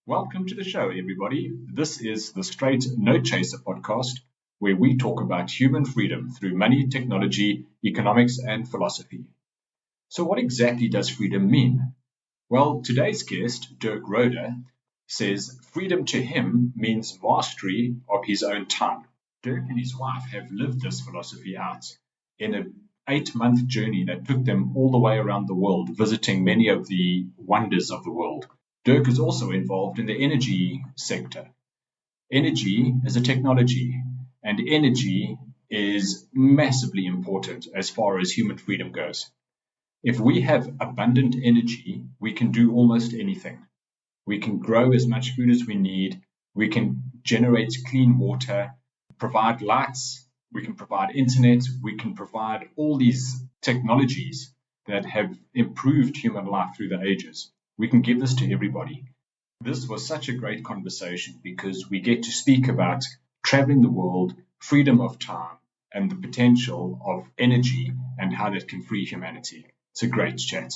Welcome to the show, everybody. This is the Straight No Chaser podcast, where we talk about human freedom through money, technology, economics, and philosophy. So, what exactly does freedom mean? Well, today's guest, Dirk Roeder, says freedom to him means mastery of his own time. Dirk and his wife have lived this philosophy out in an 8-month journey that took them all the way around the world, visiting many of the wonders of the world. Dirk is also involved in the energy sector. Energy is a technology, and energy is massively important as far as human freedom goes. If we have abundant energy, we can do almost anything. We can grow as much food as we need. We can generate clean water, provide lights. We can provide internet. We can provide all these technologies that have improved human life through the ages. We can give this to everybody. This was such a great conversation because we get to speak about traveling the world, freedom of time, and the potential of energy and how that can free humanity. It's a great chat.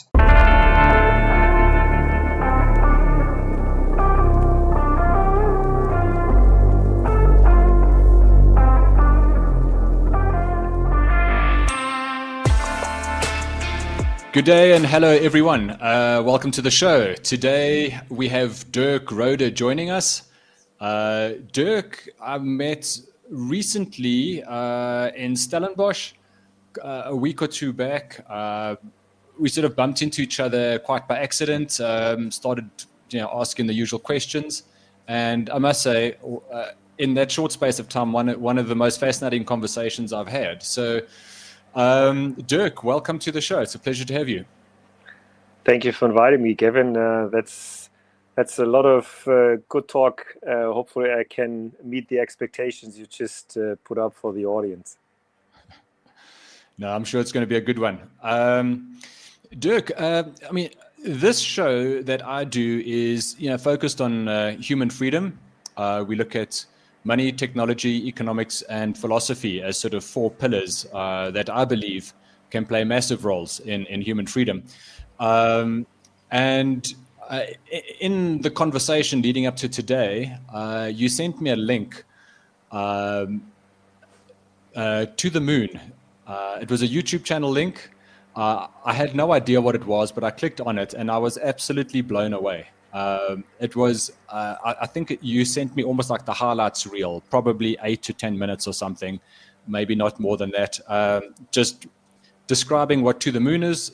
Good day and hello everyone. Welcome to the show. Today we have Dirk Roeder joining us. Dirk, I met recently in Stellenbosch a week or two back. We sort of bumped into each other quite by accident, started asking the usual questions. And I must say, in that short space of time, one of the most fascinating conversations I've had. So Dirk, welcome to the show. It's a pleasure to have you. Thank you for inviting me, Gavin. That's a lot of good talk. Hopefully I can meet the expectations you just put up for the audience. No, I'm sure it's going to be a good one. Dirk, this show that I do is focused on human freedom. We look at money, technology, economics, and philosophy as sort of 4 pillars that I believe can play massive roles in human freedom. In the conversation leading up to today, you sent me a link to the moon. It was a YouTube channel link. I had no idea what it was, but I clicked on it and I was absolutely blown away. It was, I think you sent me almost like the highlights reel, probably 8 to 10 minutes or something, maybe not more than that, just describing what To the Moon is.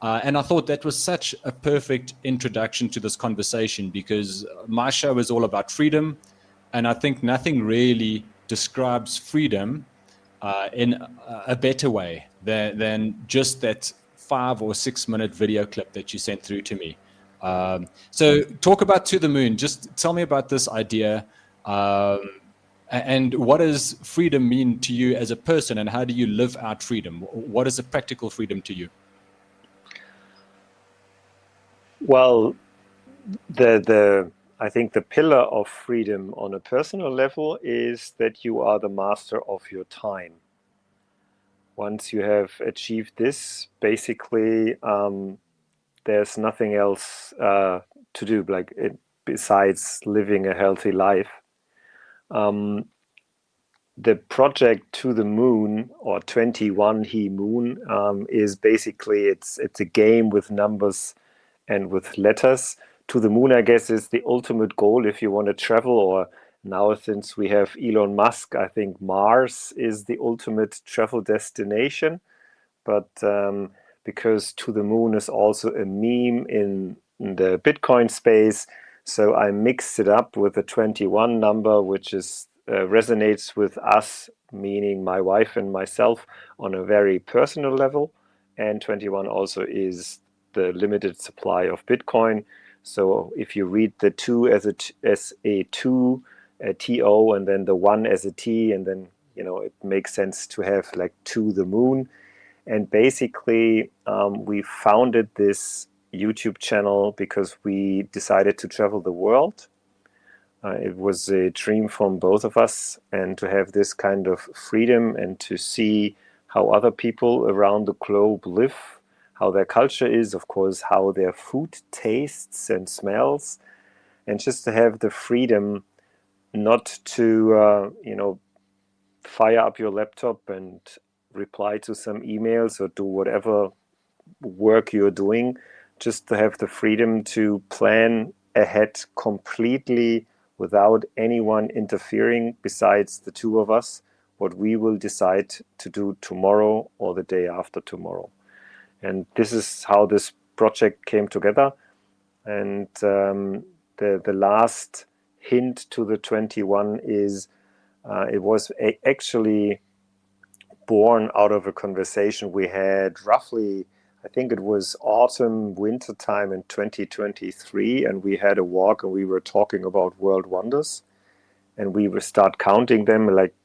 And I thought that was such a perfect introduction to this conversation because my show is all about freedom. And I think nothing really describes freedom in a better way than just that 5 or 6 minute video clip that you sent through to me. So talk about To the Moon. Just tell me about this idea and what does freedom mean to you as a person and how do you live out freedom? What is a practical freedom to you? Well, I think the pillar of freedom on a personal level is that you are the master of your time. Once you have achieved this, basically, there's nothing else to do besides living a healthy life. The project To the Moon or 21 He Moon is basically it's a game with numbers and with letters. To the Moon, I guess, is the ultimate goal if you want to travel. Or now, since we have Elon Musk, I think Mars is the ultimate travel destination. But because To the Moon is also a meme in the Bitcoin space. So I mixed it up with the 21 number, which is resonates with us, meaning my wife and myself, on a very personal level. And 21 also is the limited supply of Bitcoin. So if you read the 2 as a 2, a TO, and then the 1 as a T, and then it makes sense to have like To the Moon. And basically, we founded this YouTube channel because we decided to travel the world. It was a dream from both of us, and to have this kind of freedom and to see how other people around the globe live, how their culture is, of course, how their food tastes and smells, and just to have the freedom not to, fire up your laptop and reply to some emails or do whatever work you're doing, just to have the freedom to plan ahead completely without anyone interfering besides the two of us, what we will decide to do tomorrow or the day after tomorrow. And this is how this project came together. And the last hint to the 21 is it was actually born out of a conversation we had roughly, I think it was autumn, winter time in 2023, and we had a walk and we were talking about world wonders, and we would start counting them like,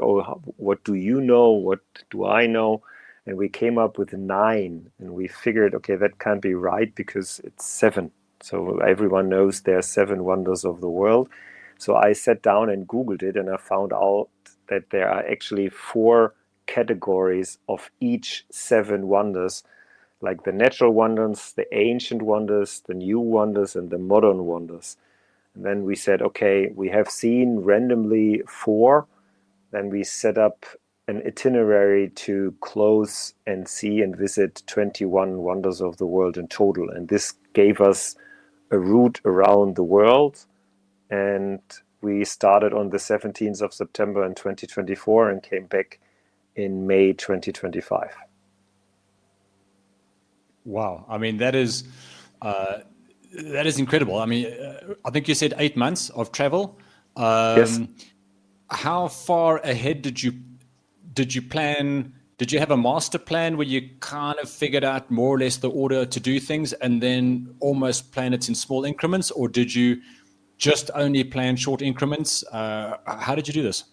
oh, what do you know? What do I know? And we came up with 9, and we figured, okay, that can't be right because it's 7. So everyone knows there are 7 wonders of the world. So I sat down and Googled it, and I found out that there are actually 4 categories of each 7 wonders, like the natural wonders, the ancient wonders, the new wonders, and the modern wonders. And then we said, okay, we have seen randomly 4. Then we set up an itinerary to close and see and visit 21 wonders of the world in total. And this gave us a route around the world. And we started on the 17th of September in 2024 and came back in May 2025. Wow. I mean, that is incredible. I mean, I think you said 8 months of travel. Yes. How far ahead did you plan? Did you have a master plan where you kind of figured out more or less the order to do things and then almost plan it in small increments? Or did you just only plan short increments? How did you do this?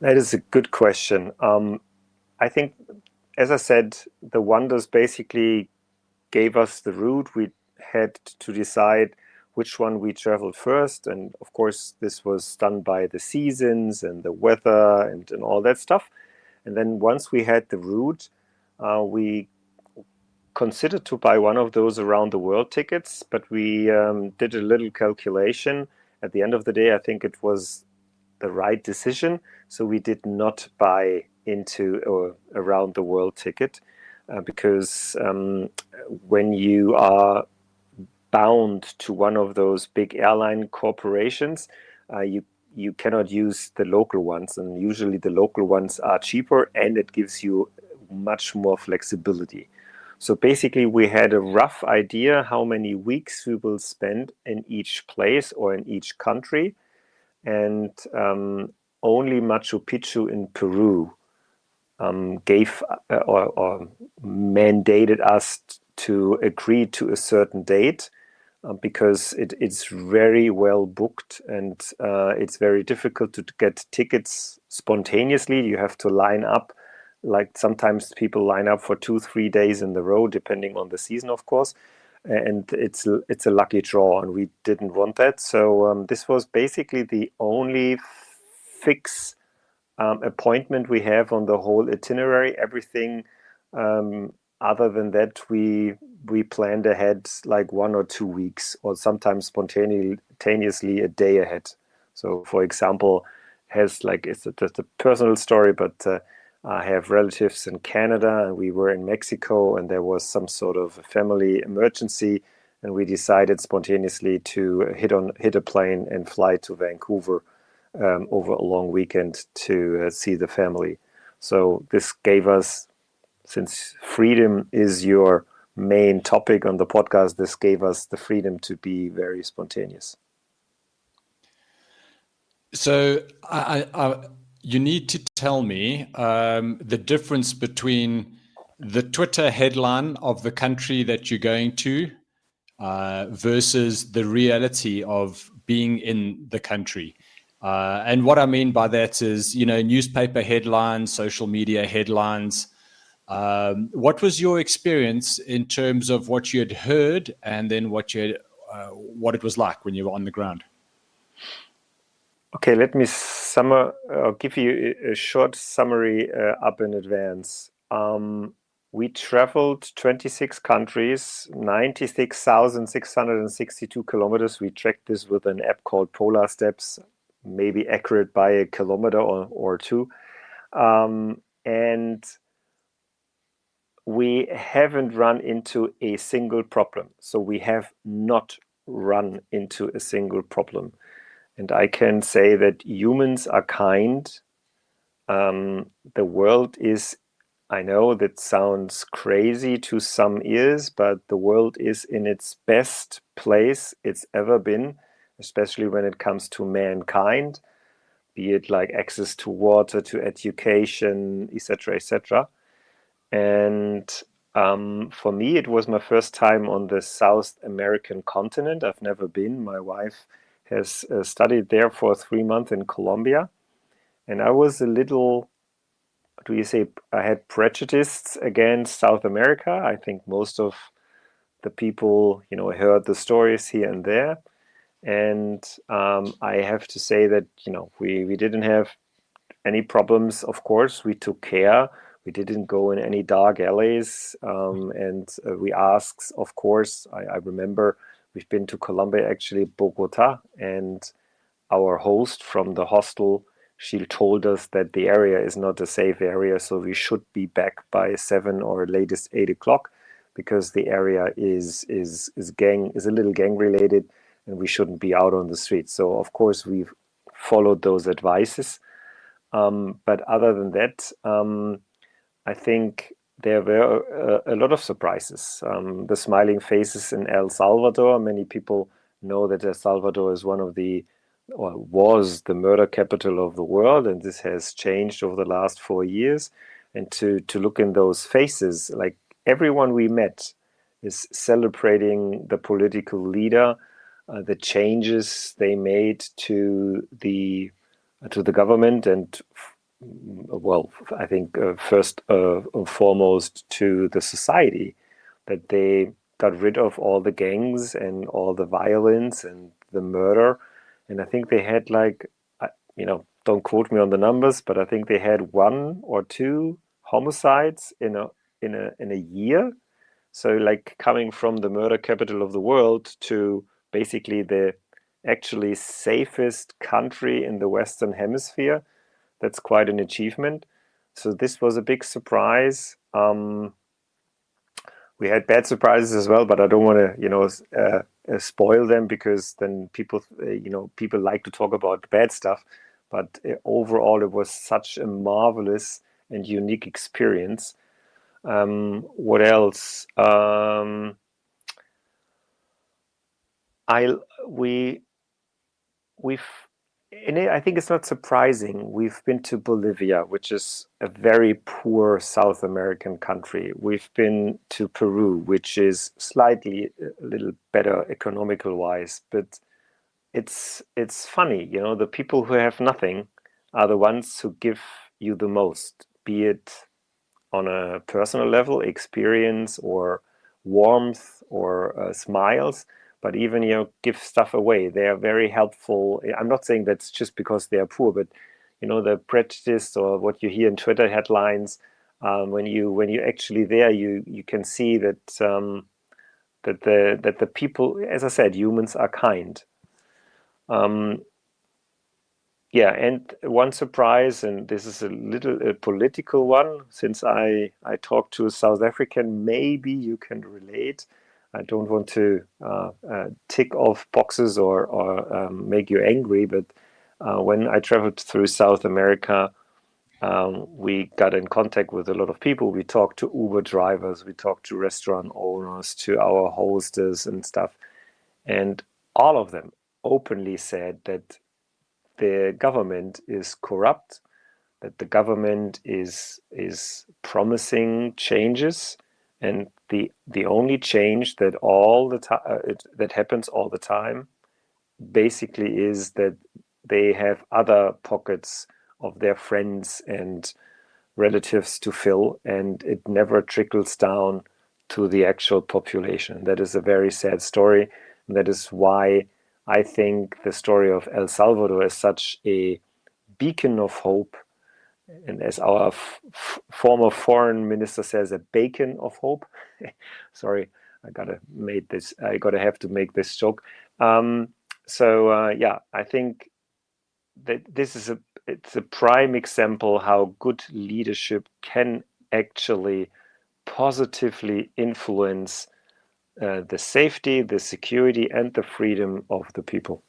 That is a good question. I think, as I said, the wonders basically gave us the route. We had to decide which one we traveled first. And of course, this was done by the seasons and the weather and all that stuff. And then once we had the route, we considered to buy one of those around the world tickets, but we did a little calculation. At the end of the day, I think it was the right decision. So we did not buy into a around the world ticket because when you are bound to one of those big airline corporations, you cannot use the local ones, and usually the local ones are cheaper and it gives you much more flexibility. So basically we had a rough idea how many weeks we will spend in each place or in each country, and only Machu Picchu in Peru gave or mandated us to agree to a certain date because it's very well booked, and it's very difficult to get tickets spontaneously. You have to line up, like sometimes people line up for 2-3 days in the row, depending on the season, of course. And it's a lucky draw, and we didn't want that. So this was basically the only fix appointment we have on the whole itinerary. Everything other than that, we planned ahead like 1 or 2 weeks, or sometimes spontaneously a day ahead. So, for example, has like it's just a personal story, but I have relatives in Canada, and we were in Mexico, and there was some sort of a family emergency, and we decided spontaneously to hit a plane and fly to Vancouver over a long weekend to see the family. So this gave us, since freedom is your main topic on the podcast, this gave us the freedom to be very spontaneous. So you need to tell me the difference between the Twitter headline of the country that you're going to versus the reality of being in the country. And what I mean by that is, newspaper headlines, social media headlines. What was your experience in terms of what you had heard, and then what it was like when you were on the ground? Okay, let me give you a short summary up in advance. we traveled 26 countries, 96,662 kilometers. We tracked this with an app called Polar Steps, maybe accurate by a kilometer or two. And we haven't run into a single problem. So we have not run into a single problem. And I can say that humans are kind. The world is, I know that sounds crazy to some ears, but the world is in its best place it's ever been, especially when it comes to mankind, be it like access to water, to education, etc., etc. And for me, it was my first time on the South American continent. I've never been. My wife has studied there for 3 months in Colombia. And I was a little, do you say, I had prejudices against South America. I think most of the people, heard the stories here and there. And I have to say that, we didn't have any problems. Of course, we took care. We didn't go in any dark alleys. And we asked, of course, I remember we've been to Colombia, actually, Bogota, and our host from the hostel, she told us that the area is not a safe area, so we should be back by 7 or latest 8 o'clock, because the area is a little gang related, and we shouldn't be out on the street. So of course we've followed those advices. But other than that, I think there were a lot of surprises. The smiling faces in El Salvador. Many people know that El Salvador is one of the, or was the murder capital of the world, and this has changed over the last 4 years. And to look in those faces, like everyone we met is celebrating the political leader, the changes they made to the government, and well, I think first and foremost to the society, that they got rid of all the gangs and all the violence and the murder. And I think they had like, don't quote me on the numbers, but I think they had 1 or 2 homicides in a year. So like coming from the murder capital of the world to basically the actually safest country in the Western Hemisphere, that's quite an achievement. So this was a big surprise. We had bad surprises as well, but I don't want to, spoil them, because then people like to talk about bad stuff. But overall, it was such a marvelous and unique experience. What else? I think it's not surprising. We've been to Bolivia, which is a very poor South American country. We've been to Peru, which is slightly a little better economical wise, but it's funny, the people who have nothing are the ones who give you the most, be it on a personal level, experience or warmth or smiles, but even give stuff away. They are very helpful. I'm not saying that's just because they are poor, but the prejudice or what you hear in Twitter headlines, when you actually there, you can see that that the people, as I said, humans are kind. Yeah, and one surprise, and this is a political one, since I talked to a South African, maybe you can relate. I don't want to tick off boxes or make you angry, but when I traveled through South America, we got in contact with a lot of people. We talked to Uber drivers, we talked to restaurant owners, to our hostess and stuff. And all of them openly said that the government is corrupt, that the government is promising changes, and the only change that all the time that happens all the time basically is that they have other pockets of their friends and relatives to fill, and it never trickles down to the actual population. That is a very sad story, and that is why I think the story of El Salvador is such a beacon of hope and as our former foreign minister says, a beacon of hope. Sorry, I have to make this joke. I think that it's a prime example how good leadership can actually positively influence the safety, the security, and the freedom of the people.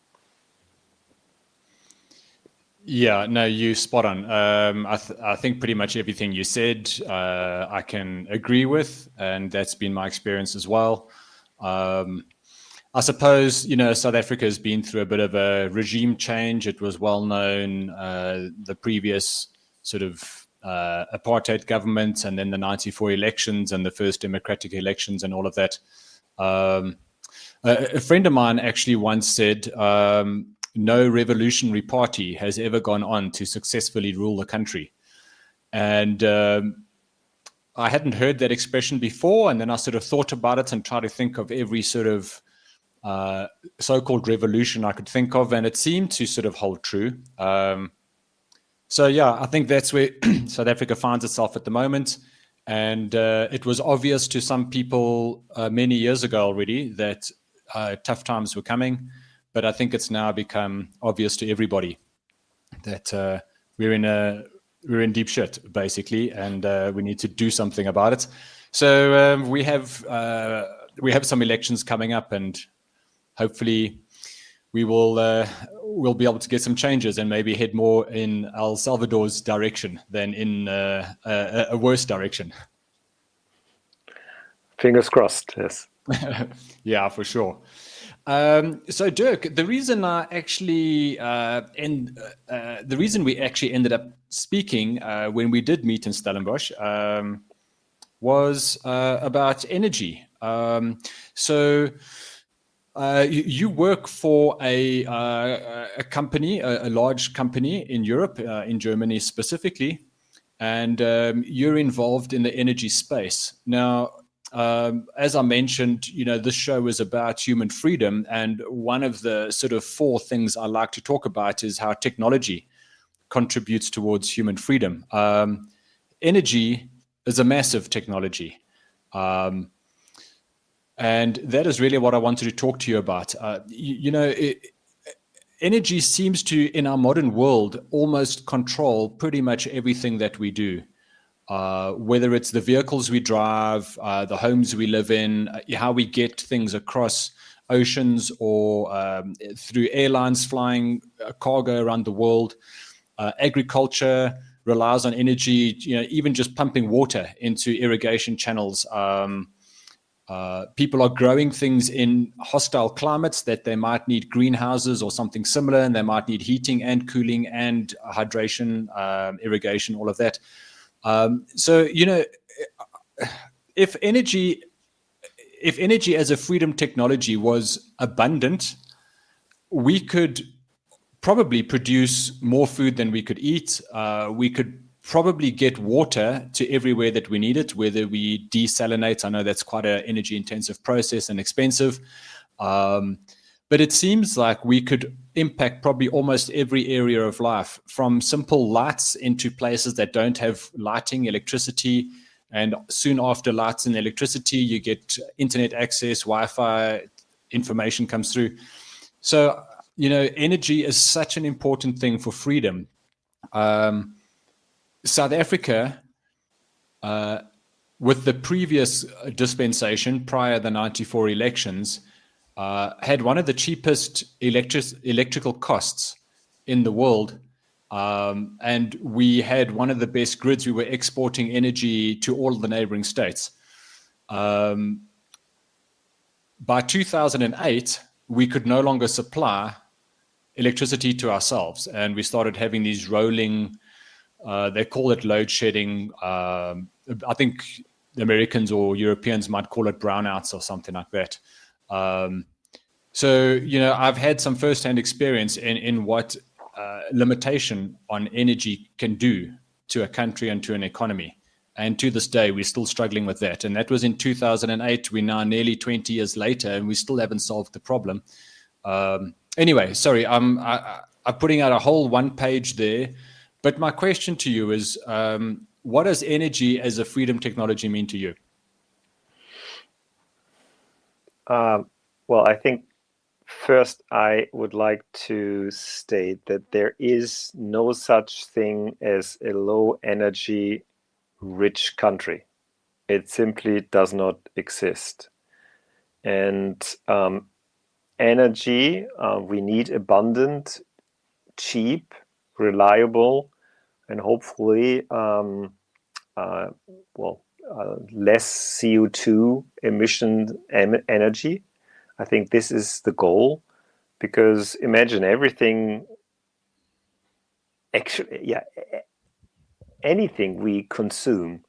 Yeah, no, you spot on. I think pretty much everything you said, I can agree with, and that's been my experience as well. I suppose, South Africa has been through a bit of a regime change. It was well known, the previous sort of apartheid government, and then the 94 elections and the first democratic elections and all of that. A friend of mine actually once said, no revolutionary party has ever gone on to successfully rule the country. And I hadn't heard that expression before. And then I sort of thought about it and tried to think of every sort of so-called revolution I could think of. And it seemed to sort of hold true. I think that's where South Africa finds itself at the moment. And it was obvious to some people many years ago already that tough times were coming. But I think it's now become obvious to everybody that we're in deep shit, basically, and we need to do something about it. So we have some elections coming up, and hopefully we'll be able to get some changes and maybe head more in El Salvador's direction than in a worse direction. Fingers crossed. Yes. Yeah, for sure. So Dirk, the reason we actually ended up speaking when we did meet in Stellenbosch was about energy. You work for a company, a large company in Europe, in Germany specifically, and you're involved in the energy space. Now, as I mentioned, this show is about human freedom. And one of the sort of four things I like to talk about is how technology contributes towards human freedom. Energy is a massive technology. And that is really what I wanted to talk to you about. Energy seems to, in our modern world, almost control pretty much everything that we do. Whether it's the vehicles we drive, the homes we live in, how we get things across oceans or through airlines flying cargo around the world. Agriculture relies on energy, even just pumping water into irrigation channels. People are growing things in hostile climates that they might need greenhouses or something similar, and they might need heating and cooling and hydration, irrigation, all of that. If energy as a freedom technology was abundant, we could probably produce more food than we could eat. We could probably get water to everywhere that we need it, whether we desalinate. I know that's quite an energy intensive process and expensive. But it seems like we could impact probably almost every area of life, from simple lights into places that don't have lighting, electricity. And soon after lights and electricity, you get internet access, Wi-Fi, information comes through. So, energy is such an important thing for freedom. South Africa, with the previous dispensation prior to the 94 elections, had one of the cheapest electrical costs in the world. And we had one of the best grids. We were exporting energy to all of the neighboring states. By 2008, we could no longer supply electricity to ourselves. And we started having these rolling, they call it load shedding. I think the Americans or Europeans might call it brownouts or something like that. I've had some firsthand experience in what limitation on energy can do to a country and to an economy. And to this day, we're still struggling with that. And that was in 2008. We're now nearly 20 years later, and we still haven't solved the problem. Anyway, sorry, I'm putting out a whole one page there But my question to you is, what does energy as a freedom technology mean to you? Well, I think first I would like to state that there is no such thing as a low energy rich country. It simply does not exist. And energy, we need abundant, cheap, reliable, and hopefully less CO2 emission energy. I think this is the goal, because imagine everything, actually, anything we consume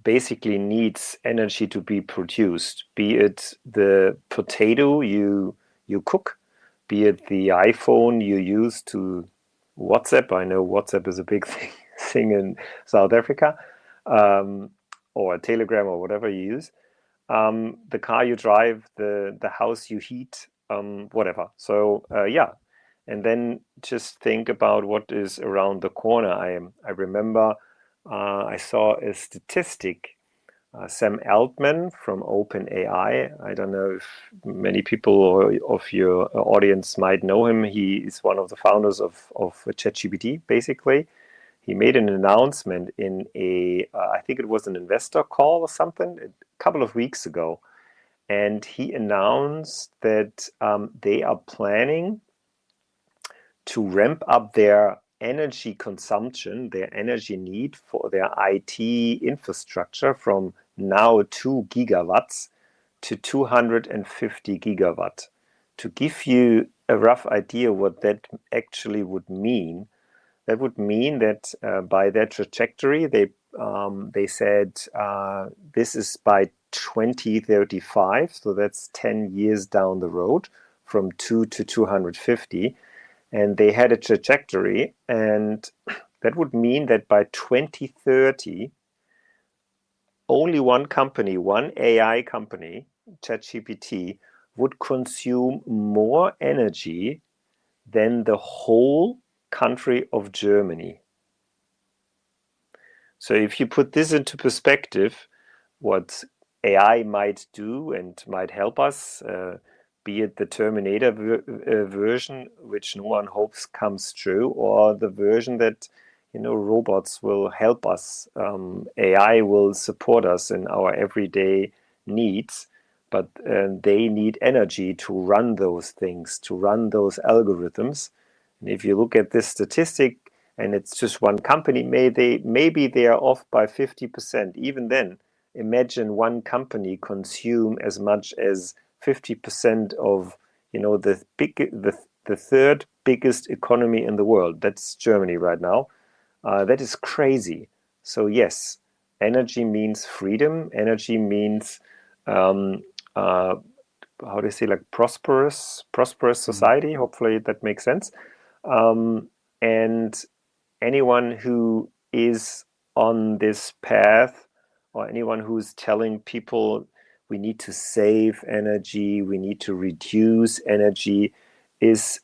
basically needs energy to be produced, be it the potato you cook, be it the iPhone you use to WhatsApp. I know WhatsApp is a big thing in South Africa, or Telegram or whatever you use. The car you drive, the house you heat, whatever. So and then just think about what is around the corner. I remember I saw a statistic. Sam Altman from OpenAI. I don't know if many people of your audience might know him. He is one of the founders of ChatGPT, basically. He made an announcement in I think it was an investor call or something, a couple of weeks ago. And he announced that they are planning to ramp up their energy consumption, their energy need for their IT infrastructure from now 2 gigawatts to 250 gigawatt. To give you a rough idea what that actually would mean, that would mean that by their trajectory, they said this is by 2035, so that's 10 years down the road, from 2 to 250. And they had a trajectory, and that would mean that by 2030, only one company, one AI company, ChatGPT, would consume more energy than the whole country of Germany. So if you put this into perspective, what AI might do and might help us, be it the Terminator version, which no one hopes comes true, or the version that robots will help us. AI will support us in our everyday needs, but they need energy to run those things, to run those algorithms. And if you look at this statistic, and it's just one company, maybe they are off by 50%. Even then, imagine one company consume as much as 50% of the third biggest economy in the world. That's Germany right now. That is crazy. So yes, energy means freedom. Energy means how do you say, like prosperous society. Hopefully that makes sense. And anyone who is on this path, or anyone who's telling people we need to save energy, we need to reduce energy, is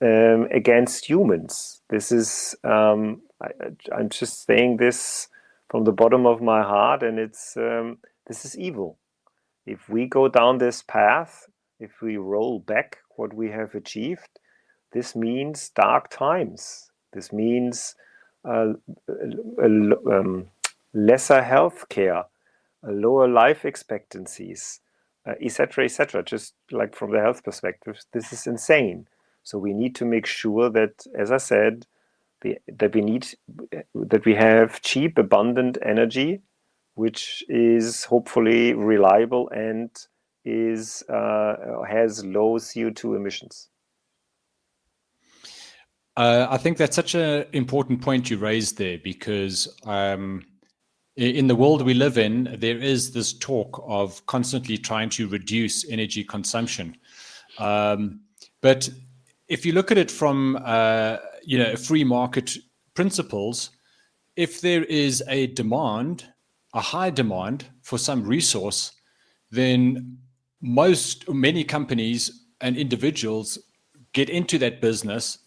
against humans. This is I'm just saying this from the bottom of my heart, and it's this is evil. If we go down this path, if we roll back what we have achieved, this means dark times. This means lesser health care, lower life expectancies, etc., etc. Just like from the health perspective, this is insane. So we need to make sure that, as I said, that we have cheap, abundant energy, which is hopefully reliable and has low CO2 emissions. I think that's such an important point you raised there, because in the world we live in, there is this talk of constantly trying to reduce energy consumption. But if you look at it from free market principles, if there is a high demand for some resource, then many companies and individuals get into that business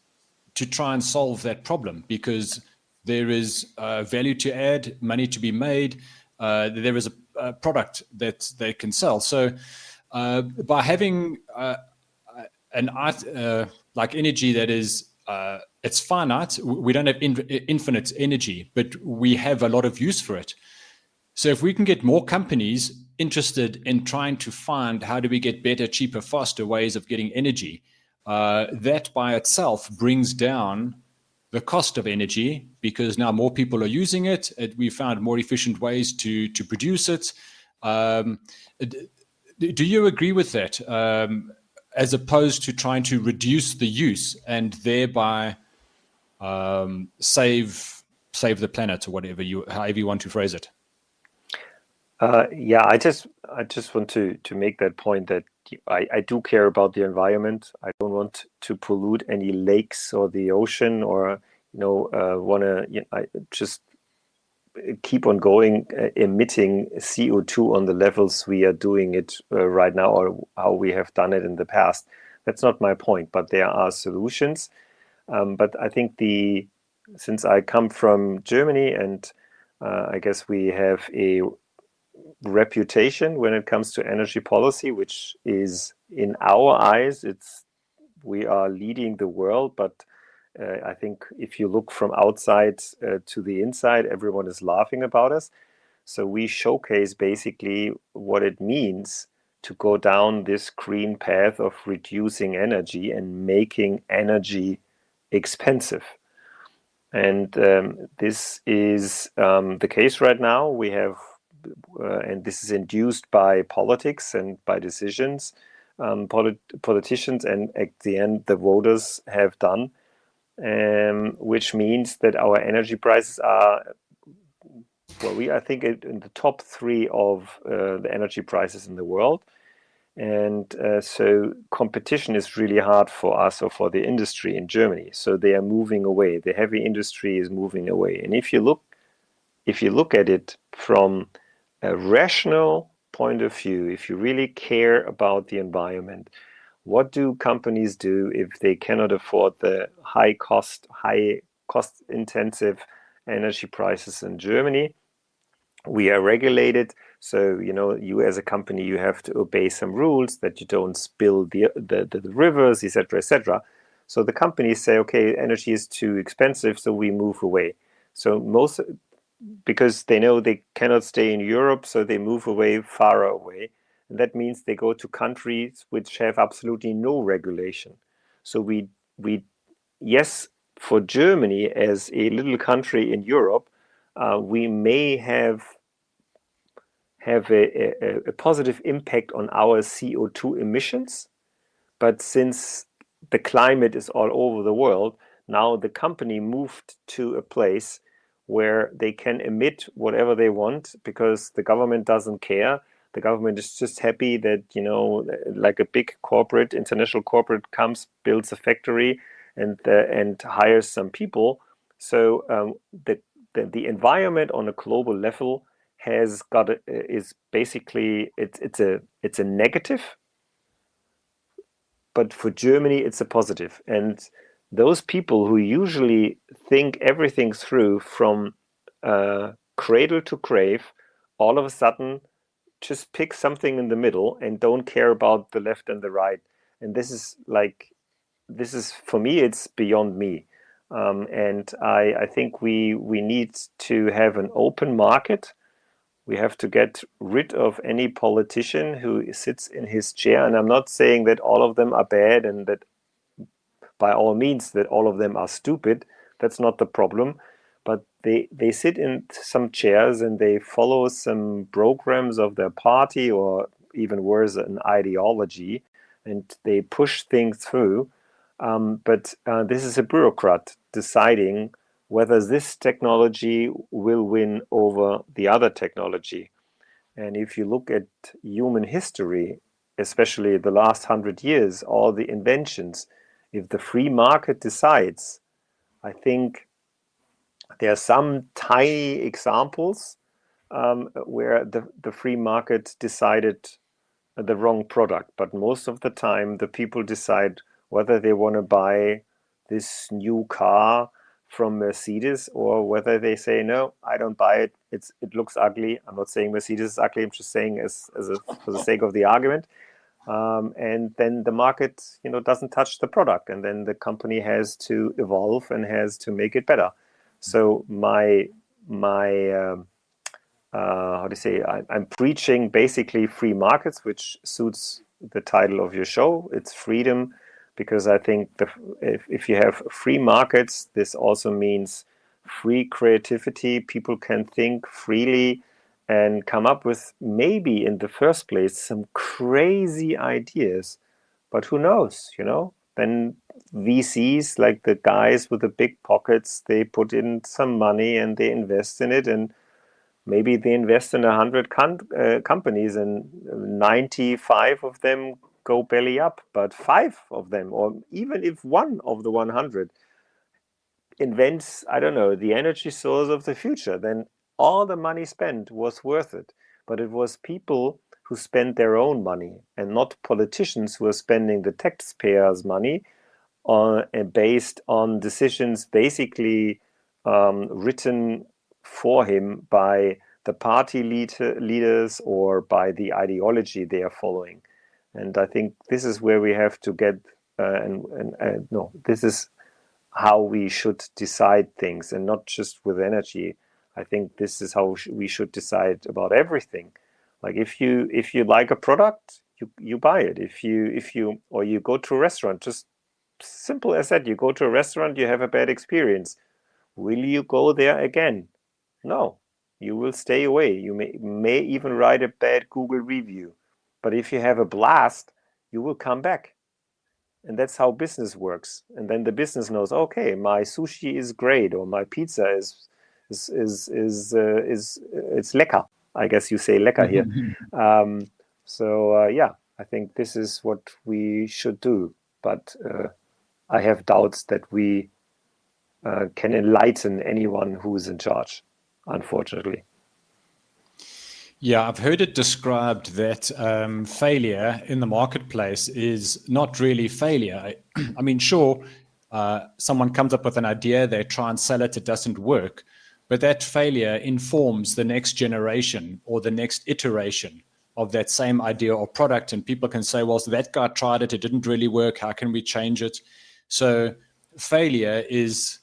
to try and solve that problem, because there is value to add, money to be made. There is a product that they can sell. So by having like energy that is it's finite, we don't have infinite energy, but we have a lot of use for it. So if we can get more companies interested in trying to find how do we get better, cheaper, faster ways of getting energy, that by itself brings down the cost of energy, because now more people are using it. We found more efficient ways to produce it. Do you agree with that? As opposed to trying to reduce the use and thereby save the planet, or however you want to phrase it. Yeah, I just want to make that point that I do care about the environment. I don't want to pollute any lakes or the ocean, or I just keep on going emitting CO2 on the levels we are doing it right now, or how we have done it in the past. That's not my point, but there are solutions. But I think since I come from Germany, and I guess we have a reputation when it comes to energy policy, which is, in our eyes, we are leading the world. But I think if you look from outside to the inside, everyone is laughing about us. So we showcase basically what it means to go down this green path of reducing energy and making energy expensive. And this is the case right now. We have, and this is induced by politics and by decisions politicians and at the end the voters have done, which means that our energy prices are, I think, in the top 3 of the energy prices in the world. And so competition is really hard for us, or for the industry in Germany. So they are moving away. The heavy industry is moving away. And if you look at it from a rational point of view, if you really care about the environment, what do companies do if they cannot afford the high cost intensive energy prices in Germany? We are regulated. So, you as a company, you have to obey some rules that you don't spill the rivers, etc., etc. So the companies say, okay, energy is too expensive, so we move away. So because they know they cannot stay in Europe, so they move away, far away. And that means they go to countries which have absolutely no regulation. So yes, for Germany as a little country in Europe, we may have a positive impact on our CO2 emissions. But since the climate is all over the world, now the company moved to a place where they can emit whatever they want, because the government doesn't care. The government is just happy that, like a big international corporate comes, builds a factory and hires some people. So the environment on a global level is basically it's a negative, but for Germany it's a positive. And those people who usually think everything through from cradle to grave, all of a sudden just pick something in the middle and don't care about the left and the right. And this is for me, it's beyond me. And I think we need to have an open market. We have to get rid of any politician who sits in his chair. And I'm not saying that all of them are bad, and that by all means that all of them are stupid. That's not the problem. But they sit in some chairs and they follow some programs of their party, or even worse, an ideology, and they push things through. But this is a bureaucrat deciding whether this technology will win over the other technology. And if you look at human history, especially the last 100 years, all the inventions, if the free market decides, I think there are some tiny examples where the free market decided the wrong product. But most of the time, the people decide whether they want to buy this new car from Mercedes, or whether they say, no, I don't buy it. It looks ugly. I'm not saying Mercedes is ugly. I'm just saying for the sake of the argument. And then the market, doesn't touch the product, and then the company has to evolve and has to make it better. So my how do you say? I'm preaching basically free markets, which suits the title of your show. It's freedom, because I think if you have free markets, this also means free creativity. People can think freely and come up with, maybe in the first place, some crazy ideas. But who knows, Then VCs, like the guys with the big pockets, they put in some money and they invest in it, and maybe they invest in 100 companies, and 95 of them go belly up, but 5 of them, or even if one of the 100 invents, I don't know, the energy source of the future, then all the money spent was worth it. But it was people who spent their own money, and not politicians who are spending the taxpayers' money based on decisions basically written for him by the party leaders or by the ideology they are following. And I think this is where we have to get, no, this is how we should decide things, and not just with energy. I think this is how we should decide about everything. Like if you like a product, you buy it. If you or you go to a restaurant, just simple as that, you go to a restaurant, you have a bad experience. Will you go there again? No, you will stay away. You may even write a bad Google review. But if you have a blast, you will come back. And that's how business works. And then the business knows, okay, my sushi is great, or my pizza is it's lecker. I guess you say lecker here. Yeah, I think this is what we should do. But I have doubts that we can enlighten anyone who's in charge, unfortunately. Yeah, I've heard it described that failure in the marketplace is not really failure. I mean, sure, someone comes up with an idea, they try and sell it, it doesn't work, but that failure informs the next generation or the next iteration of that same idea or product. And people can say, well, so that guy tried it, it didn't really work, how can we change it? So failure is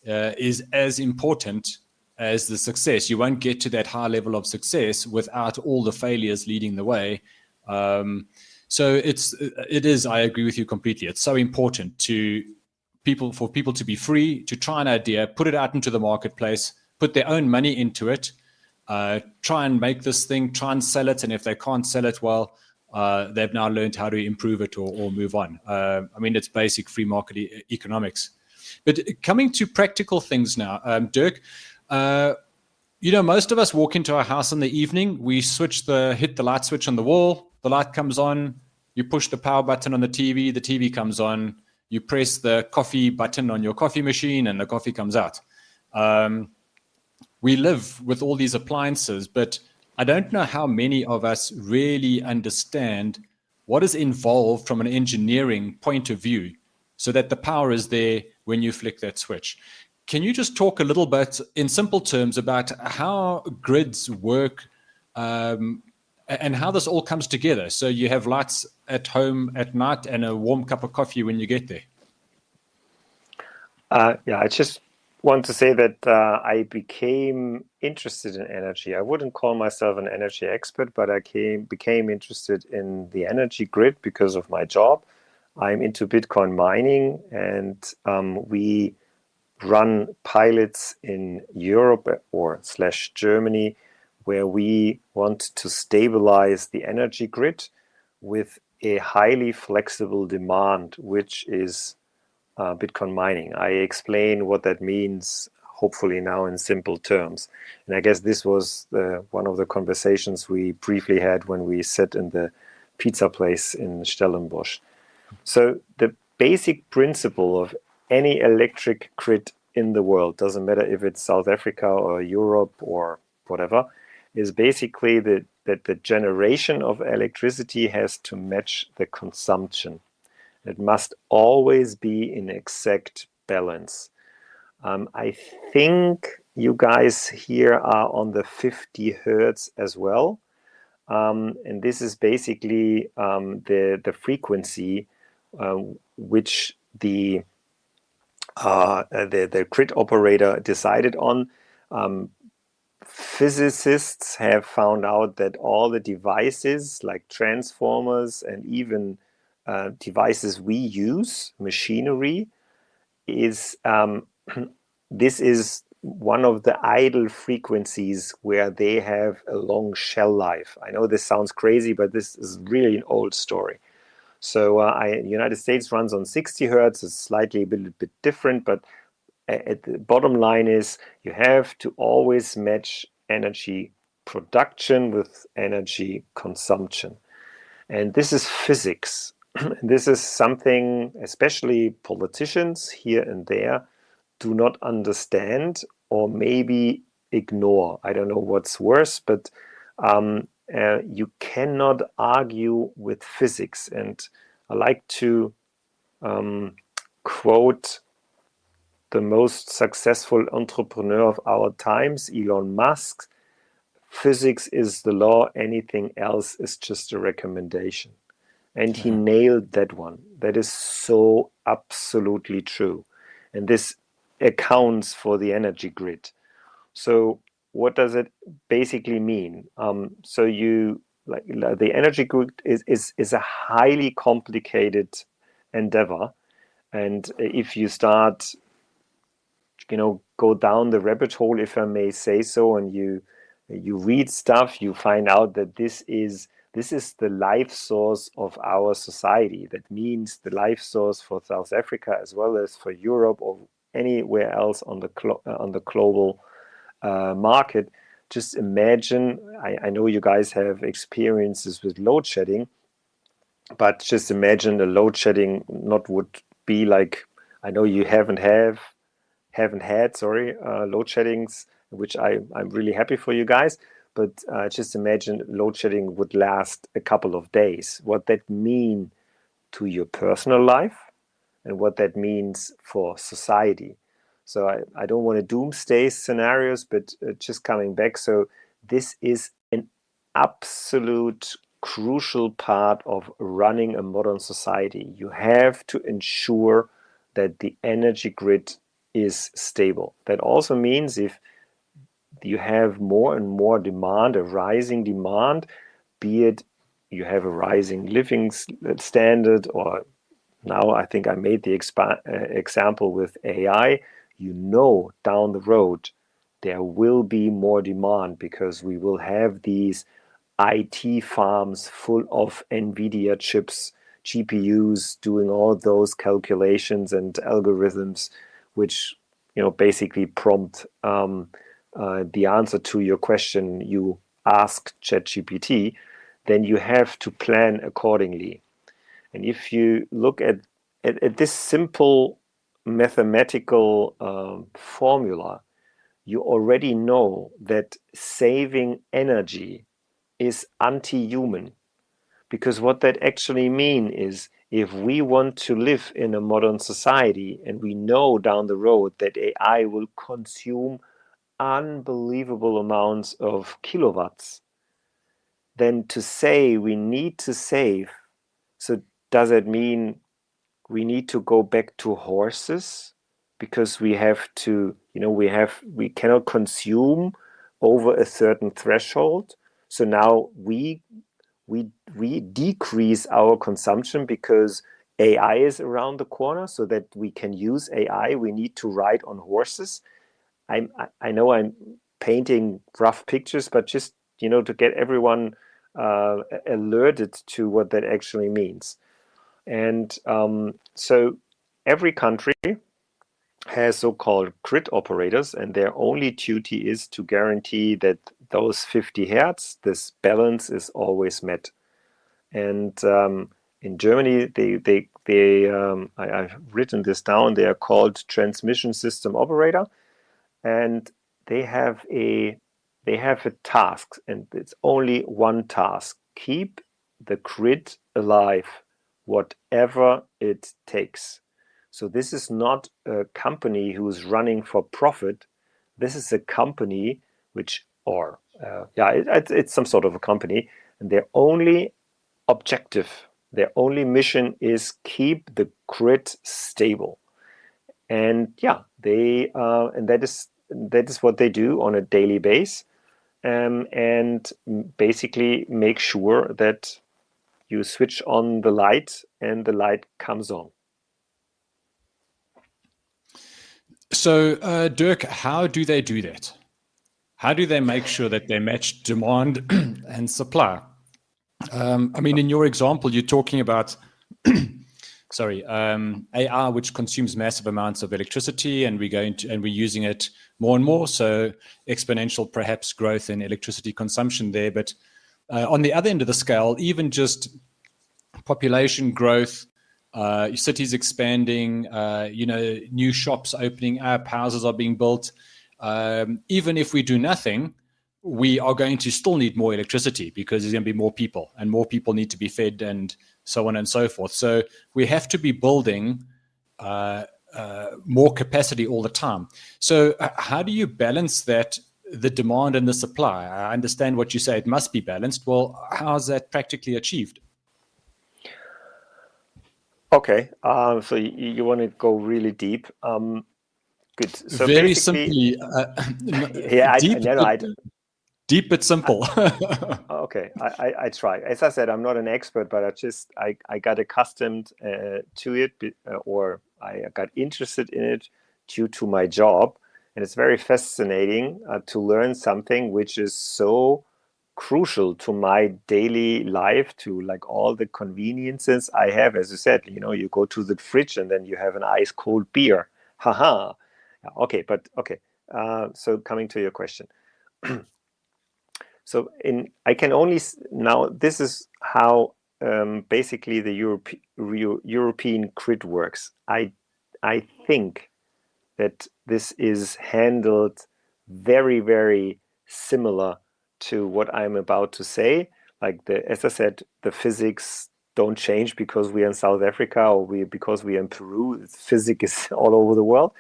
as important as the success. You won't get to that high level of success without all the failures leading the way. So it is, I agree with you completely. It's so important for people to be free, to try an idea, put it out into the marketplace, put their own money into it, try and make this thing, try and sell it. And if they can't sell it, well, they've now learned how to improve it or move on. I mean, it's basic free market economics. But coming to practical things now, Dirk, most of us walk into our house in the evening, we hit the light switch on the wall, the light comes on, you push the power button on the TV comes on, you press the coffee button on your coffee machine, and the coffee comes out. We live with all these appliances, but I don't know how many of us really understand what is involved from an engineering point of view so that the power is there when you flick that switch. Can you just talk a little bit in simple terms about how grids work and how this all comes together? So you have lights at home at night and a warm cup of coffee when you get there. I just want to say that I became interested in energy. I wouldn't call myself an energy expert, but I became interested in the energy grid because of my job. I'm into Bitcoin mining, and we run pilots in Europe or / Germany, where we want to stabilize the energy grid with a highly flexible demand, which is Bitcoin mining. I explain what that means, hopefully now in simple terms. And I guess this was one of the conversations we briefly had when we sat in the pizza place in Stellenbosch. So the basic principle of any electric grid in the world, doesn't matter if it's South Africa or Europe or whatever, is basically that the generation of electricity has to match the consumption. It must always be in exact balance. I think you guys here are on the 50 hertz as well. And this is basically the frequency which the grid operator decided on. Physicists have found out that all the devices like transformers and even devices we use, machinery, is this is one of the idle frequencies where they have a long shell life. I know this sounds crazy, but this is really an old story. So United States runs on 60 hertz. It's slightly a bit different, but at the bottom line is you have to always match energy production with energy consumption. And this is physics. This is something especially politicians here and there do not understand or maybe ignore. I don't know what's worse, but you cannot argue with physics. And I like to quote the most successful entrepreneur of our times, Elon Musk. Physics is the law, anything else is just a recommendation. And he nailed that one. That is so absolutely true. And this accounts for the energy grid. So what does it basically mean? So you like the energy grid is a highly complicated endeavor. And if you start go down the rabbit hole, if I may say so, and you read stuff, you find out that this is the life source of our society. That means the life source for South Africa as well as for Europe or anywhere else on the global market. Just imagine, I know you guys have experiences with load shedding, but just imagine a load shedding not would be like, I know you haven't had load sheddings, which I'm really happy for you guys, but just imagine load shedding would last a couple of days. What that mean to your personal life and what that means for society. So I don't want to doomsday scenarios, but just coming back. So this is an absolute crucial part of running a modern society. You have to ensure that the energy grid is stable. That also means if you have more and more demand, a rising demand, be it you have a rising living standard, or now I think I made the example with AI, down the road there will be more demand because we will have these IT farms full of NVIDIA chips, GPUs doing all those calculations and algorithms, which basically prompt the answer to your question you ask ChatGPT. Then you have to plan accordingly. And if you look at this simple mathematical formula, you already know that saving energy is anti-human. Because what that actually means is if we want to live in a modern society and we know down the road that AI will consume unbelievable amounts of kilowatts, then to say we need to save, so does it mean we need to go back to horses because we have to, we cannot consume over a certain threshold. So now we decrease our consumption because AI is around the corner so that we can use AI. We need to ride on horses. I know I'm painting rough pictures, but just, to get everyone alerted to what that actually means. And so every country has so-called grid operators, and their only duty is to guarantee that those 50 hertz, this balance is always met. And in Germany, I've written this down. They are called transmission system operator, and they have a task, and it's only one task: keep the grid alive, whatever it takes. So this is not a company who is running for profit. This is a company which, it's some sort of a company, and their only objective, their only mission is keep the grid stable. And that is what they do on a daily basis, and basically make sure that you switch on the light and the light comes on. So, Dirk, how do they do that? How do they make sure that they match demand and supply? In your example, you're talking about AI, which consumes massive amounts of electricity, and we're using it more and more. So exponential, perhaps, growth in electricity consumption there. But on the other end of the scale, even just population growth, cities expanding, new shops opening up, houses are being built. Even if we do nothing, we are going to still need more electricity because there's going to be more people, and more people need to be fed, and so on and so forth. So we have to be building more capacity all the time. So how do you balance that, the demand and the supply? I understand what you say, it must be balanced. Well, how is that practically achieved? Okay, so you want to go really deep. Good. So Very basically, simply, deep but simple. Okay, I try. As I said, I'm not an expert, but I got accustomed to it, or I got interested in it due to my job, and it's very fascinating to learn something which is so crucial to my daily life, to like all the conveniences I have. As you said, you go to the fridge and then you have an ice cold beer. Haha. Okay, but okay. So coming to your question. So I can only now. This is how basically the European grid works. I think that this is handled very, very similar to what I'm about to say. Like as I said, the physics don't change because we are in South Africa or because we are in Peru. Physics is all over the world.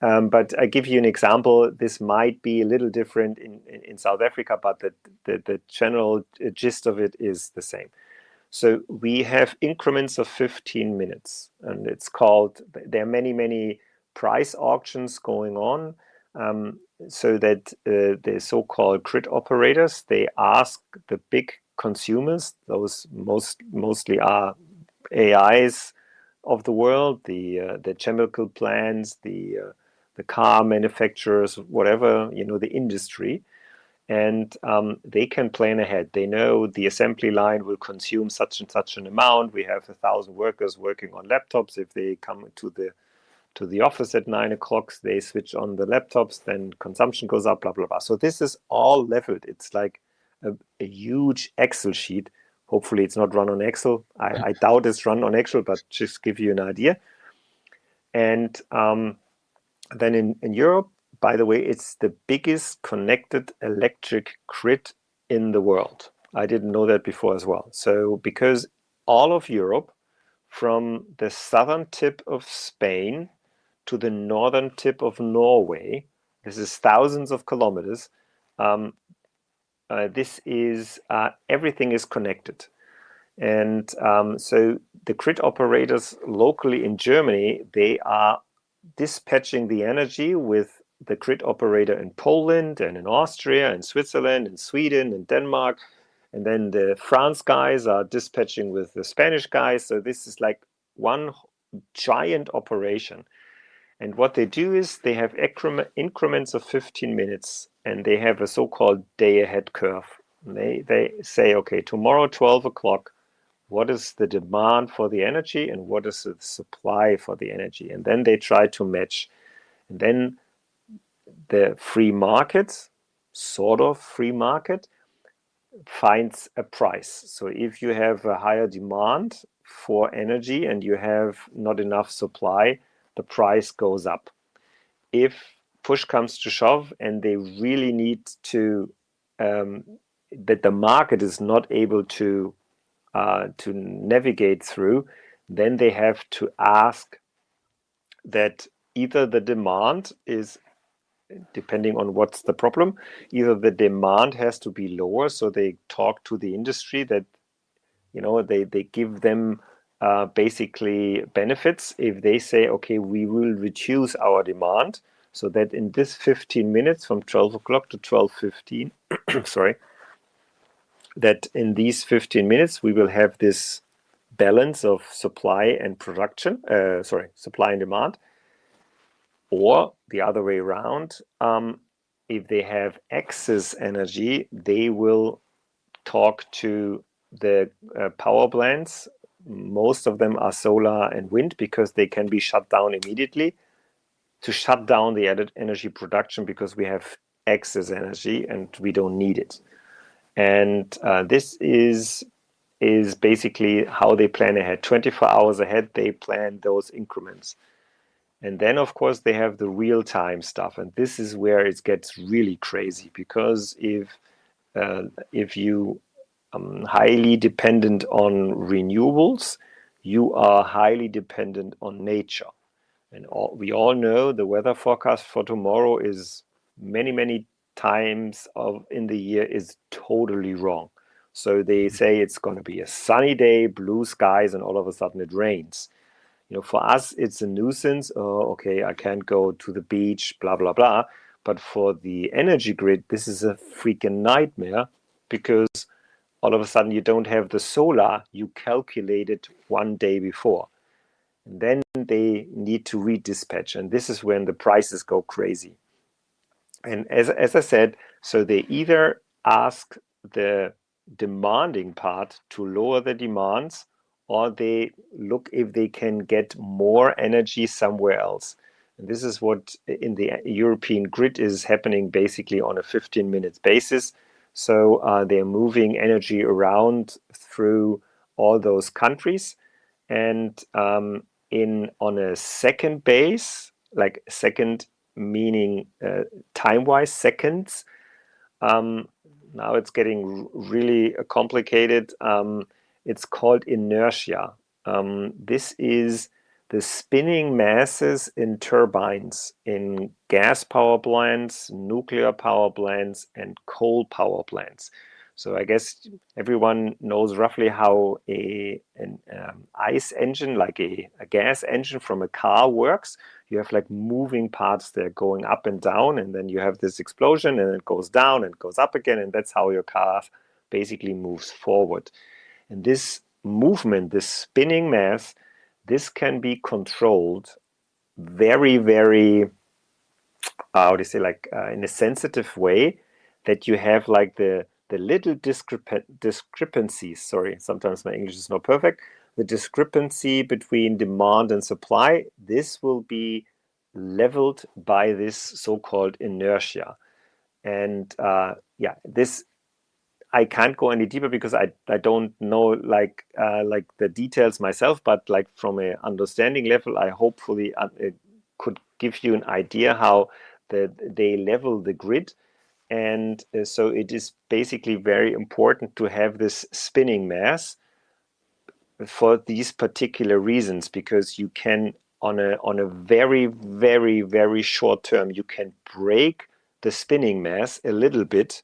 But I give you an example. This might be a little different in South Africa, but the general gist of it is the same. So we have increments of 15 minutes, and it's called, there are many, many price auctions going on, so that the so-called grid operators, they ask the big consumers, those mostly are AIs of the world, the chemical plants, the car manufacturers, whatever, the industry. And they can plan ahead. They know the assembly line will consume such and such an amount. We have 1,000 workers working on laptops. If they come to the office at 9 o'clock, they switch on the laptops, then consumption goes up, blah, blah, blah. So this is all leveled. It's like a huge Excel sheet. Hopefully it's not run on Excel. I doubt it's run on Excel, but just give you an idea. And then in Europe, by the way, it's the biggest connected electric grid in the world. I didn't know that before as well. So because all of Europe, from the southern tip of Spain to the northern tip of Norway, this is thousands of kilometers, everything is connected. And so the grid operators locally in Germany, they are dispatching the energy with the grid operator in Poland and in Austria and Switzerland and Sweden and Denmark. And then the France guys are dispatching with the Spanish guys. So this is like one giant operation. And what they do is they have increments of 15 minutes, and they have a so-called day-ahead curve. They say, okay, tomorrow, 12 o'clock, what is the demand for the energy and what is the supply for the energy? And then they try to match. And then the free market, sort of free market, finds a price. So if you have a higher demand for energy and you have not enough supply, the price goes up. If push comes to shove and they really need to, that the market is not able to navigate through, then they have to ask that either the demand is, depending on what's the problem, either the demand has to be lower, so they talk to the industry that, they give them basically benefits if they say, okay, we will reduce our demand so that in this 15 minutes from 12 o'clock to 12:15, sorry, that in these 15 minutes we will have this balance of supply and production, supply and demand. Or the other way around, if they have excess energy, they will talk to the power plants. Most of them are solar and wind because they can be shut down immediately to shut down the energy production because we have excess energy and we don't need it. And this is basically how they plan ahead. 24 hours ahead, they plan those increments. And then, of course, they have the real-time stuff. And this is where it gets really crazy, because if you highly dependent on renewables, you are highly dependent on nature. And we all know the weather forecast for tomorrow is many times in the year is totally wrong. So they say it's going to be a sunny day, blue skies, and all of a sudden it rains. For us, it's a nuisance. Oh, okay, I can't go to the beach, blah, blah, blah. But for the energy grid, this is a freaking nightmare, because all of a sudden you don't have the solar you calculated one day before. And then they need to redispatch. And this is when the prices go crazy. And as I said, so they either ask the demanding part to lower the demands, or they look if they can get more energy somewhere else. And this is what in the European grid is happening basically on a 15-minute basis. So they're moving energy around through all those countries. And on a second base, like second meaning time-wise seconds, now it's getting really complicated. It's called inertia. This is the spinning masses in turbines in gas power plants, nuclear power plants, and coal power plants. So I guess everyone knows roughly how an ICE engine, like a gas engine from a car, works. You have like moving parts that are going up and down, and then you have this explosion, and it goes down and goes up again, and that's how your car basically moves forward. And this movement, this spinning mass, this can be controlled very, very, in a sensitive way, that you have like the little discrepancies. Sorry, sometimes my English is not perfect. The discrepancy between demand and supply, this will be leveled by this so-called inertia. And this, I can't go any deeper because I don't know like the details myself, but like from a understanding level, I hopefully could give you an idea how they level the grid. And so it is basically very important to have this spinning mass for these particular reasons, because you can on a very, very, very short term, you can break the spinning mass a little bit,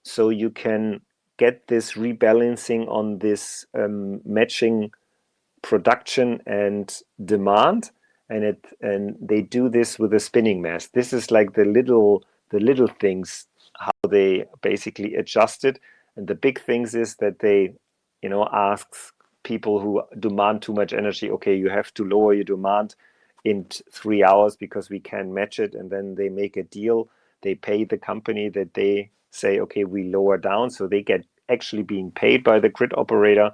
so you can get this rebalancing on this matching production and demand, and they do this with a spinning mass. This is like the little things, how they basically adjust it. And the big things is that they asks people who demand too much energy, okay, you have to lower your demand in 3 hours because we can match it. And then they make a deal. They pay the company that they say, okay, we lower down. So they get actually being paid by the grid operator.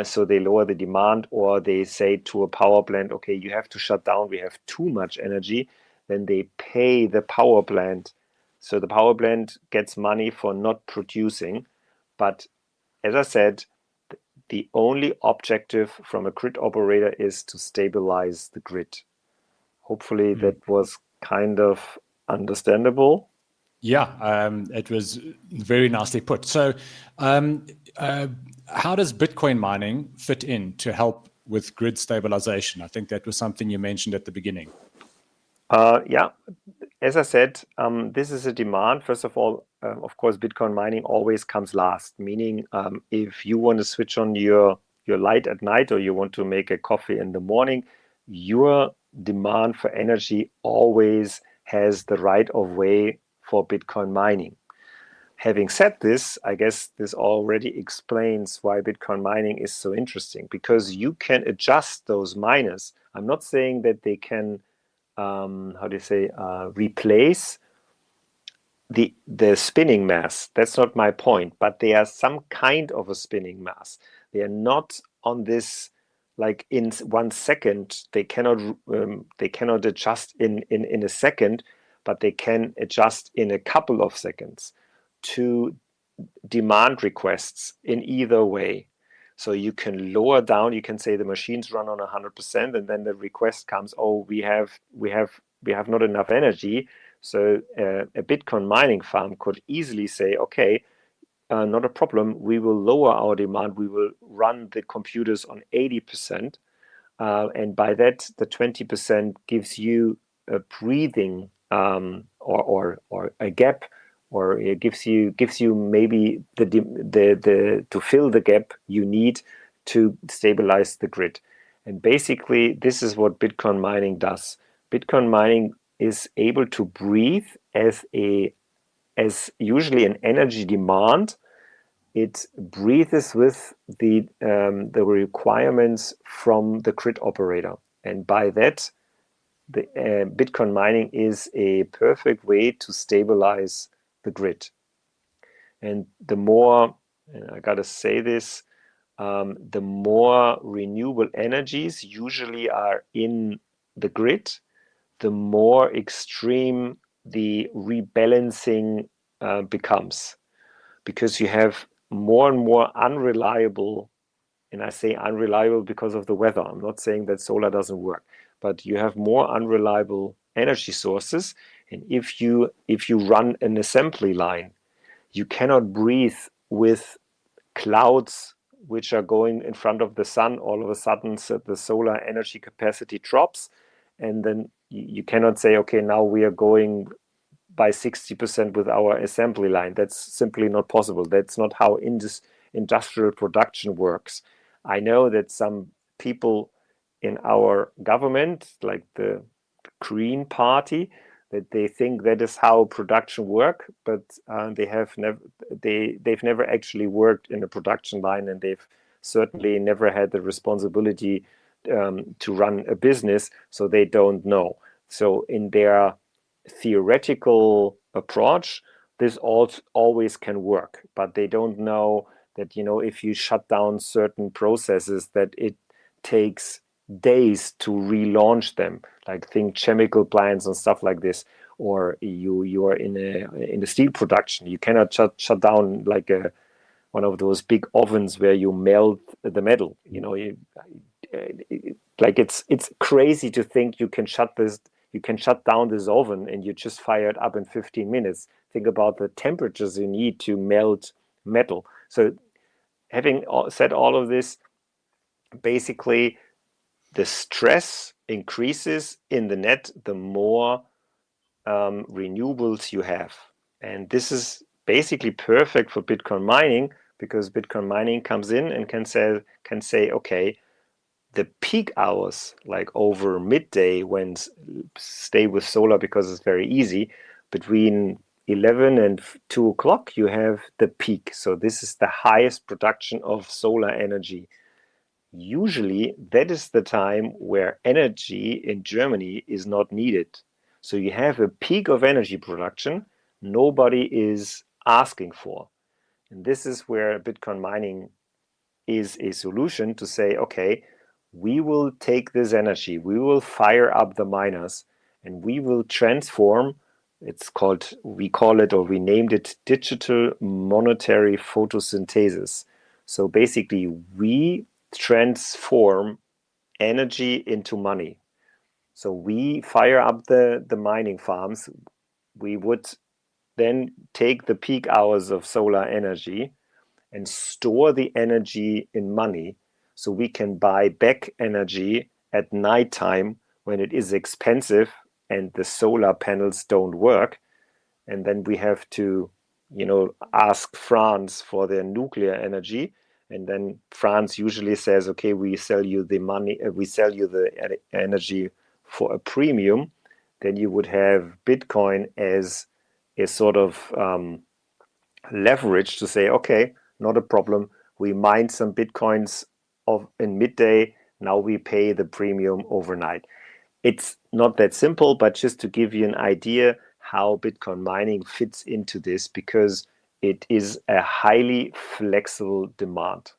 So they lower the demand, or they say to a power plant, okay, you have to shut down. We have too much energy. Then they pay the power plant. So the power plant gets money for not producing. But as I said, the only objective from a grid operator is to stabilize the grid. Hopefully that was kind of understandable. Yeah, it was very nicely put. So how does Bitcoin mining fit in to help with grid stabilization? I think that was something you mentioned at the beginning. Yeah, as I said, this is a demand. First of all, of course, Bitcoin mining always comes last, meaning if you want to switch on your light at night or you want to make a coffee in the morning, your demand for energy always has the right of way for Bitcoin mining. Having said this, I guess this already explains why Bitcoin mining is so interesting, because you can adjust those miners. I'm not saying that they can replace the spinning mass. That's not my point, but they are some kind of a spinning mass. They are not on this, like in 1 second. They cannot adjust in a second, but they can adjust in a couple of seconds to demand requests in either way. So you can lower down, you can say the machines run on 100%, and then the request comes, oh, we have not enough energy. So a Bitcoin mining farm could easily say, okay, not a problem, we will lower our demand, we will run the computers on 80%, and by that the 20% gives you a breathing or a gap, or it gives you maybe the to fill the gap you need to stabilize the grid. And basically this is what Bitcoin mining does. Bitcoin mining is able to breathe as usually an energy demand. It breathes with the requirements from the grid operator, and by that the Bitcoin mining is a perfect way to stabilize the grid. And the more, and I gotta say this, the more renewable energies usually are in the grid, the more extreme the rebalancing becomes, because you have more and more unreliable, and I say unreliable because of the weather. I'm not saying that solar doesn't work, but you have more unreliable energy sources. And if you run an assembly line, you cannot breathe with clouds which are going in front of the sun. All of a sudden, so the solar energy capacity drops, and then you cannot say, okay, now we are going by 60% with our assembly line. That's simply not possible. That's not how industrial production works. I know that some people in our government, like the Green Party, that they think that is how production work, but they've never actually worked in a production line, and they've certainly never had the responsibility to run a business, so they don't know. So in their theoretical approach, this always can work, but they don't know that, if you shut down certain processes, that it takes days to relaunch them, like think chemical plants and stuff like this. Or you are in a steel production, you cannot shut down like one of those big ovens where you melt the metal. Like it's crazy to think you can shut down this oven and you just fire it up in 15 minutes. Think about the temperatures you need to melt metal. So having said all of this, basically the stress increases in the net the more renewables you have. And this is basically perfect for Bitcoin mining, because Bitcoin mining comes in and can say, okay, the peak hours, like over midday, when stay with solar because it's very easy, between 11 and 2 o'clock, you have the peak. So this is the highest production of solar energy. Usually that is the time where energy in Germany is not needed. So you have a peak of energy production nobody is asking for. And this is where Bitcoin mining is a solution to say, okay, we will take this energy, we will fire up the miners, and we will transform. We named it digital monetary photosynthesis. So basically, we transform energy into money. So we fire up the mining farms. We would then take the peak hours of solar energy and store the energy in money. so we can buy back energy at nighttime when it is expensive and the solar panels don't work. And then we have to, ask France for their nuclear energy. And then France usually says, okay, we sell you the energy for a premium. Then you would have Bitcoin as a sort of leverage to say, okay, not a problem. We mine some Bitcoins in midday. Now we pay the premium overnight. It's not that simple, but just to give you an idea how Bitcoin mining fits into this, because it is a highly flexible demand.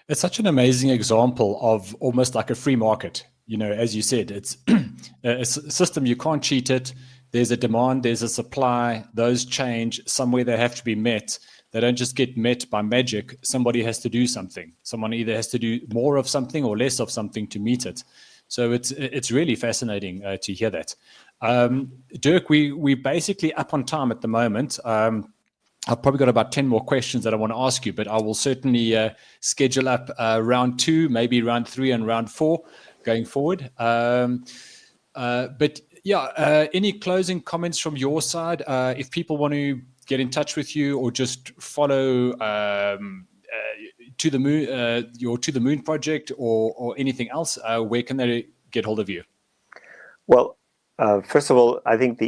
It's such an amazing example of almost like a free market. As you said, it's a system, you can't cheat it. There's a demand, there's a supply, those change. Somewhere they have to be met. They don't just get met by magic. Somebody has to do something. Someone either has to do more of something or less of something to meet it. So it's really fascinating to hear that. Dirk, we're basically up on time at the moment. I've probably got about 10 more questions that I want to ask you, but I will certainly schedule up round 2, maybe round 3 and round 4 going forward. But yeah, any closing comments from your side? If people want to get in touch with you or just follow To the Moon, your To the Moon project or anything else, where can they get hold of you? Well, first of all, I think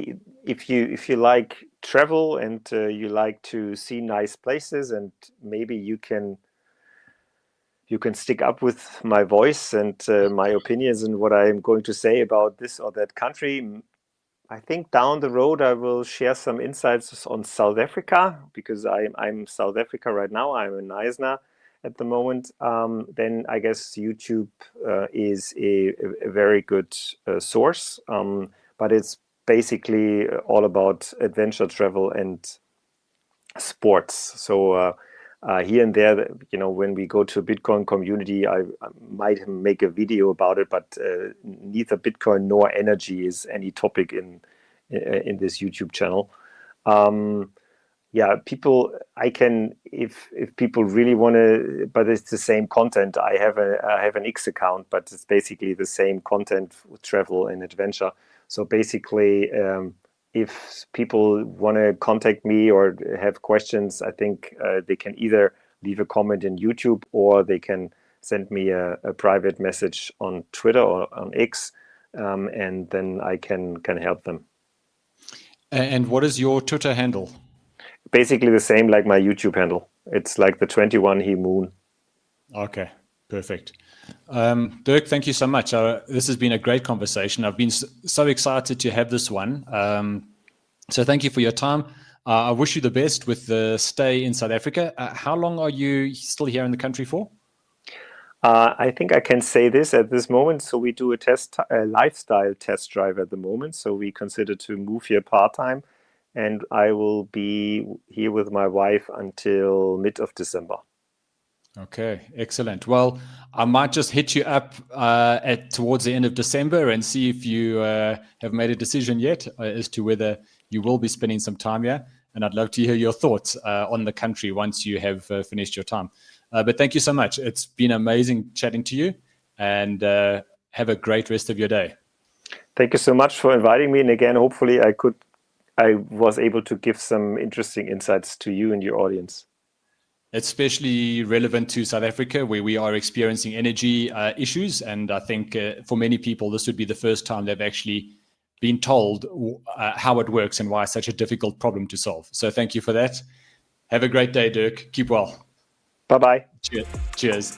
if you like travel and you like to see nice places, and maybe you can stick up with my voice and my opinions and what I'm going to say about this or that country. I think down the road I will share some insights on South Africa, because I'm South Africa right now. I'm in Knysna at the moment. Then I guess YouTube is a very good source, but it's basically all about adventure travel and sports. So here and there, when we go to a Bitcoin community, I might make a video about it, but neither Bitcoin nor energy is any topic in this YouTube channel. People, if people really want to, but it's the same content. I have an X account, but it's basically the same content with travel and adventure. So basically, if people want to contact me or have questions, I think they can either leave a comment in YouTube or they can send me a private message on Twitter or on X, and then I can help them. And what is your Twitter handle? Basically the same like my YouTube handle. It's like the 21 He Moon. Okay, perfect. Dirk, thank you so much. This has been a great conversation. I've been so excited to have this one. So thank you for your time. I wish you the best with the stay in South Africa. How long are you still here in the country for? I think I can say this at this moment. So we do a lifestyle test drive at the moment. So we consider to move here part-time, and I will be here with my wife until mid of December. Okay, excellent. Well, I might just hit you up towards the end of December and see if you have made a decision yet as to whether you will be spending some time here. And I'd love to hear your thoughts on the country once you have finished your time. But thank you so much. It's been amazing chatting to you, and have a great rest of your day. Thank you so much for inviting me. And again, hopefully I was able to give some interesting insights to you and your audience. Especially relevant to South Africa, where we are experiencing energy issues. And I think for many people, this would be the first time they've actually been told how it works and why it's such a difficult problem to solve. So thank you for that. Have a great day, Dirk. Keep well. Bye-bye. Cheers.